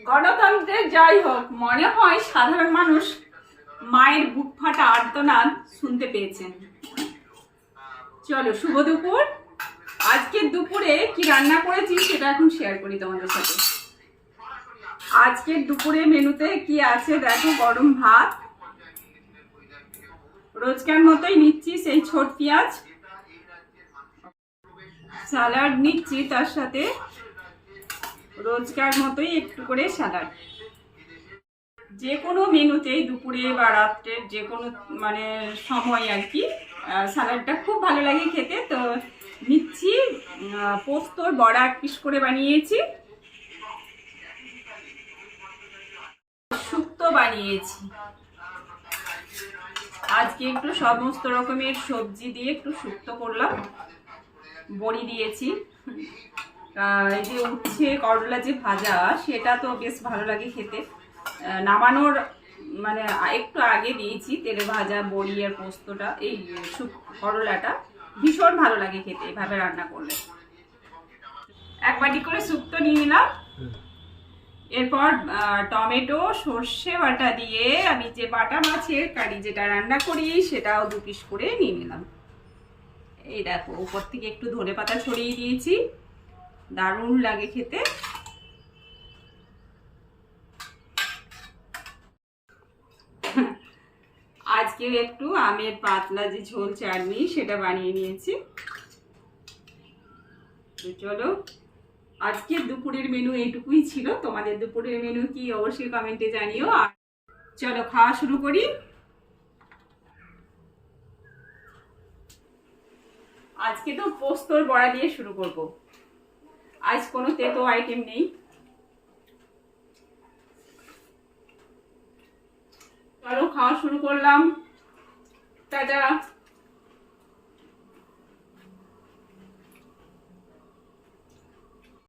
গণতন্ত্রের যাই হোক, মনে হয় সাধারণ মানুষ মায়ের বুক ফাটা আর্তনাদ শুনতে পেয়েছেন। চলো, শুভ দুপুর। আজকের দুপুরে কি রান্না করেছি সেটা এখন শেয়ার করি তোমাদের সাথে। আজকের দুপুরে মেনুতে কি আছে দেখো, গরম ভাত, রোজকার মতোই নিচ্ছি সেই ছোট পেঁয়াজ, স্যালাড নিচ্ছি, তার সাথে রোজকার মতোই একটু করে স্যালাড। যে কোনো মেনুতেই দুপুরে বা রাত্রের যে কোনো মানে সময় আর কি স্যালাডটা খুব ভালো লাগে খেতে। তো নিচ্ছি পোস্তর বড়া এক পিস করে বানিয়েছি, শুক্তো বানিয়েছি। আজকে একটু সমস্ত রকমের সবজি দিয়ে একটু শুক্তো করলাম, বড়ি দিয়েছি। এই যে উচ্ছে করলা যে ভাজা, সেটা তো বেশ ভালো লাগে খেতে। নামানোর মানে একটু আগে দিয়েছি তেলে ভাজা বড়ি আর পোস্তটা, এই করলাটা ভীষণ ভালো লাগে খেতে এভাবে রান্না করলে। এক বাটি করে শুক্তো নিয়ে নিলাম। এরপর টমেটো সর্ষে বাটা দিয়ে আমি যে বাটা মাছের কারি যেটা রান্না করি সেটাও 2 পিস করে নিয়ে নিলাম। এই দেখো, উপর থেকে একটু ধনেপাতা ছড়িয়ে দিয়েছি, দারুণ লাগে খেতে। আজকে একটু আমের পাতলা যে ঝোল চাটনি সেটা বানিয়ে নিয়েছি। তো চলো, আজকের দুপুরের মেনু এইটুকুই ছিল। তোমাদের দুপুরের মেনু কি অবশ্যই কমেন্টে জানিও। আর চলো খাওয়া শুরু করি। আজকে তো পোস্তর বড়া দিয়ে শুরু করব। আজ কোনো তেতো আইটেম নেই। চলো খাওয়া শুরু করলাম। টাটা।